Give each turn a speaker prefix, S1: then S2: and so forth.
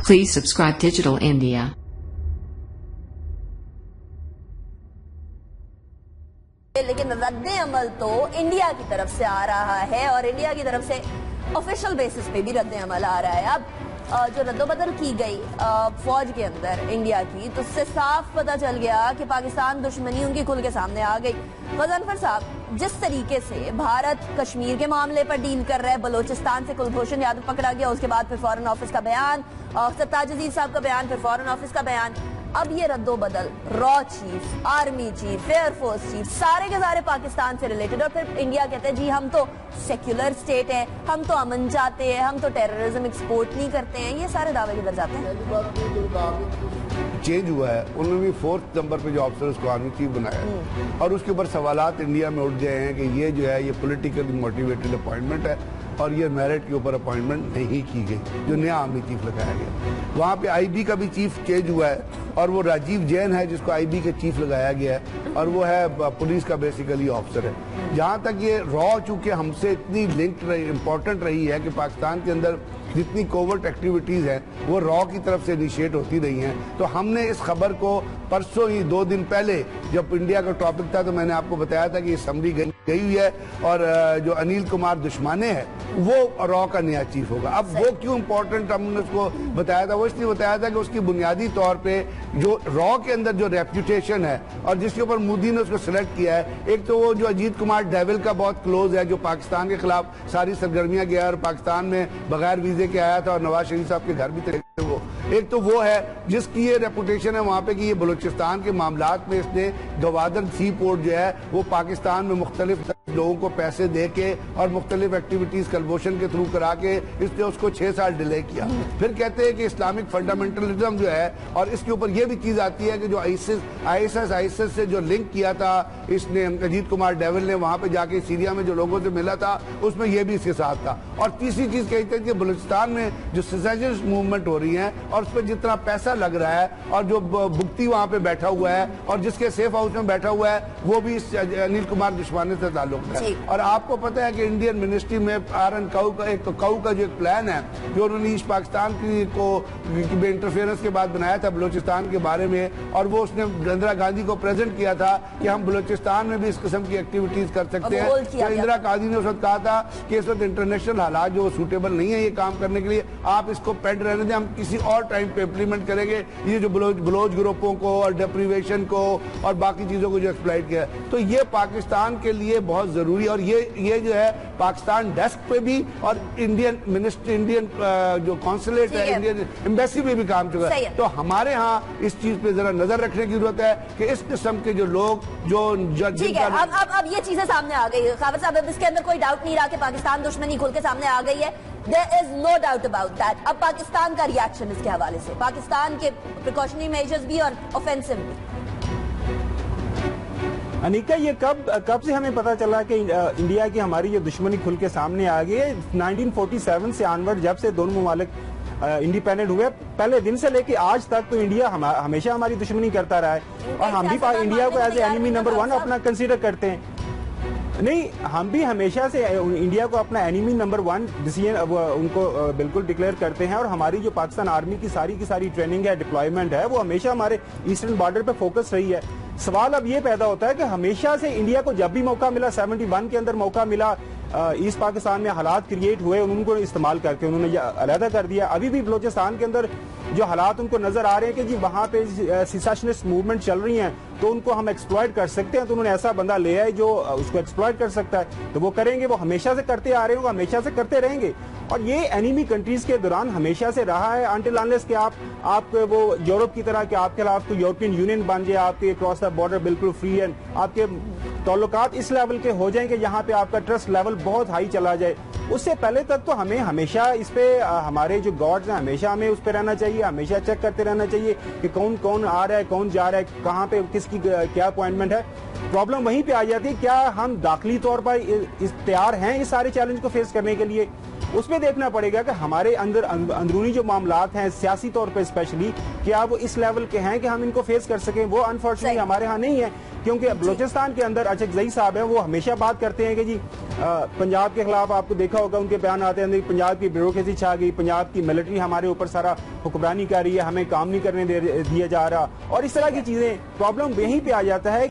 S1: Please subscribe Digital India.
S2: लेकिन रद्द अमल तो इंडिया की तरफ से आ रहा है और इंडिया की तरफ से ऑफिशियल बेसिस पे भी रद्द अमल आ रहा है। अब जो रद्दोबदल की गई फौज के अंदर इंडिया की, तो उससे साफ पता चल गया कि पाकिस्तान दुश्मनी उनकी खुल के सामने आ गई। गजनफर साहब, जिस तरीके से भारत कश्मीर के मामले पर डील कर रहा है, बलोचिस्तान से कुलभूषण यादव पकड़ा गया, उसके बाद फिर फॉरेन ऑफिस का बयान, सरताज अजीज साहब का बयान, फिर फॉरेन ऑफिस का बयान, अब ये रद्दोबदल रॉ chief, army chief, air force chief, सारे के सारे पाकिस्तान से रिलेटेड। और फिर इंडिया कहते हैं जी हम तो सेक्युलर स्टेट है, हम तो अमन चाहते हैं, हम तो टेररिज्म एक्सपोर्ट नहीं करते हैं। ये सारे दावे किधर जाते हैं?
S3: चेंज हुआ है, उन्होंने 4th नंबर पे जो ऑफिसर्स को आर्मी चीफ बनाया है और उसके ऊपर सवालात इंडिया में उठ गए हैं कि ये जो है ये पॉलिटिकली मोटिवेटेड अपॉइंटमेंट है और ये मेरिट के ऊपर अपॉइंटमेंट नहीं की गई, जो नया आर्मी चीफ लगाया गया। वहाँ पे आईबी का भी चीफ चेंज हुआ है और वो राजीव जैन है जिसको आईबी के चीफ लगाया गया है और वो है पुलिस का बेसिकली ऑफिसर है। जहाँ तक ये रॉ चूंकि हमसे इतनी लिंक्ड रही, इम्पोर्टेंट रही है कि पाकिस्तान के अंदर जितनी कोवर्ट एक्टिविटीज हैं वो रॉ की तरफ से इनिशिएट होती रही हैं, तो हमने इस खबर को परसों ही 2 दिन पहले जब इंडिया का टॉपिक था तो मैंने आपको बताया था कि ये समरी गई हुई है और जो अनिल कुमार दुश्मने है वो रॉ का नया चीफ होगा। अब वो क्यों इम्पोर्टेंट हमने उसको बताया था, वो इसलिए बताया था कि उसकी बुनियादी तौर पे जो रॉ के अंदर जो रेप्यूटेशन है और जिसके ऊपर मोदी ने उसको सिलेक्ट किया है, एक तो वो जो अजीत कुमार डेविल का बहुत क्लोज है, जो पाकिस्तान के खिलाफ सारी सरगर्मियां गया और पाकिस्तान में बगैर वीजे के आया था और नवाज शरीफ साहब के घर भी थे वो, एक तो वो है जिसकी ये रेपुटेशन है वहाँ पे कि ये बलूचिस्तान के मामलात में इसने गवादर सी पोर्ट जो है वो पाकिस्तान में मुख्तलिफ लोगों को पैसे दे के और मुख्तलिफ एक्टिविटीज कलबोशन के थ्रू करा के इसने उसको 6 साल डिले किया। फिर कहते हैं कि इस्लामिक फंडामेंटलिज्म जो है और इसके ऊपर ये भी चीज आती है कि जो आईएसएस से जो लिंक किया था इसने अजीत कुमार डेविल ने वहां पे जाके सीरिया में जो लोगों से मिला था उसमें ये भी इसके साथ था। और तीसरी चीज कहते हैं कि बलूचिस्तान में जो सेसेशनिस्ट मूवमेंट हो रही है और उस पर जितना पैसा लग रहा है और जो भुगती वहां पे बैठा हुआ है और जिसके सेफ हाउस में बैठा हुआ है वो भी अनिल कुमार दुश्मनी से ताल्लुक है। और आपको पता है कि इंडियन मिनिस्ट्री में आरन काऊ का जो एक प्लान है जो उन्होंने ईस्ट पाकिस्तान की इंटरफेरेंस के बाद बनाया था बलूचिस्तान के बारे में, और वो उसने इंदिरा गांधी को प्रेजेंट किया था कि हम बलूचिस्तान में भी इस किस्म की एक्टिविटीज कर सकते हैं। तो इंदिरा गांधी ने उस वक्त कहा था कि इस वक्त इंटरनेशनल हालात जो सूटेबल नहीं है ये काम करने के लिए, आप इसको पेंड रहने दें, हम किसी और टाइम पे इम्प्लीमेंट करेंगे ये जो बलोच ग्रुपों को और डेप्रीवेशन को और बाकी चीजों को जो एक्सप्लॉइट किया। तो ये पाकिस्तान के लिए बहुत जरूरी, और ये जो है पाकिस्तान डेस्क पे भी और इंडियन मिनिस्ट्री, इंडियन जो कॉन्सुलेट है, इंडियन एम्बेसी में भी काम चुका है। तो हमारे यहाँ इस चीज पे जरा नजर रखने की जरूरत है कि इस किस्म के जो लोग जो
S2: ठीक है, अब ये चीजें सामने आ गई खावर साहब, अब इसके अंदर कोई डाउट नहीं रहा कि पाकिस्तान दुश्मनी खुल के सामने आ गई है। There is no doubt about that। अब पाकिस्तान का रिएक्शन इसके हवाले से, पाकिस्तान के प्रिकॉशनरी मेजर्स भी और ऑफेंसिव भी।
S4: अनिका, ये कब से हमें पता चला कि इंडिया की हमारी ये दुश्मनी खुल के सामने आ गई है? 1947 से आनवर्ड जब से दोनों ममालिक इंडिपेंडेंट हुए, पहले दिन से लेके आज तक तो इंडिया हमेशा हमारी दुश्मनी करता रहा है और हम भी इंडिया को एज एनिमी नंबर 1 अपना कंसीडर करते हैं। नहीं, हम भी हमेशा से इंडिया को अपना एनिमी नंबर 1 डिसीजन उनको बिल्कुल डिक्लेयर करते हैं और हमारी जो पाकिस्तान आर्मी की सारी ट्रेनिंग है, डिप्लॉयमेंट है, वो हमेशा हमारे ईस्टर्न बॉर्डर पे फोकस रही है। सवाल अब ये पैदा होता है कि हमेशा से इंडिया को जब भी मौका मिला, 71 के अंदर मौका मिला, ईस्ट पाकिस्तान में हालात क्रिएट हुए, उनको इस्तेमाल करके उन्होंने अलहदा कर दिया। अभी भी बलोचिस्तान के अंदर जो हालात उनको नजर आ रहे हैं कि जी वहां पे सेसेशनिस्ट मूवमेंट चल रही हैं तो उनको हम एक्सप्लॉइट कर सकते हैं, तो उन्होंने ऐसा बंदा लिया है जो उसको एक्सप्लॉइट कर सकता है, तो वो करेंगे। वो हमेशा से करते आ रहे हैं, हमेशा से करते रहेंगे और ये एनिमी कंट्रीज के दौरान हमेशा से रहा है अनटिल अनलेस कि आप वो यूरोप की तरह कि आपके खिलाफ तो यूरोपियन यूनियन बन जाए, आपके क्रॉस द बॉर्डर बिल्कुल फ्री एंड आपके ताल्लुकात इस लेवल के हो जाएं कि यहाँ पे आपका ट्रस्ट लेवल बहुत हाई चला जाए। उससे पहले तक तो हमें हमेशा इस पे हमारे जो गॉड्स हैं हमेशा हमें उस पे रहना चाहिए, हमेशा चेक करते रहना चाहिए कि कौन कौन आ रहा है, कौन जा रहा है, कहाँ पे किसकी क्या अपॉइंटमेंट है। प्रॉब्लम वहीं पे आ जाती है, क्या हम दाखिली तौर पर तैयार हैं इस सारे चैलेंज को फेस करने के लिए? उसमें देखना पड़ेगा कि हमारे अंदर अंदरूनी जो मामलात हैं सियासी तौर पे स्पेशली, क्या वो इस लेवल के हैं कि हम इनको फेस कर सकें। वो अनफॉर्चुनेटली हमारे यहाँ नहीं है। क्योंकि बलूचिस्तान के अंदर अचकजई साहब हैं, वो हमेशा बात करते हैं कि जी पंजाब के खिलाफ, आपको देखा होगा उनके बयान आते हैं पंजाब की ब्यूरोक्रेसी छा गई, पंजाब की मिलिट्री हमारे ऊपर सारा हुक्मरानी कर रही है, हमें काम नहीं करने दिया जा रहा, और इस तरह की चीजें। प्रॉब्लम यहीं पे आ जाता है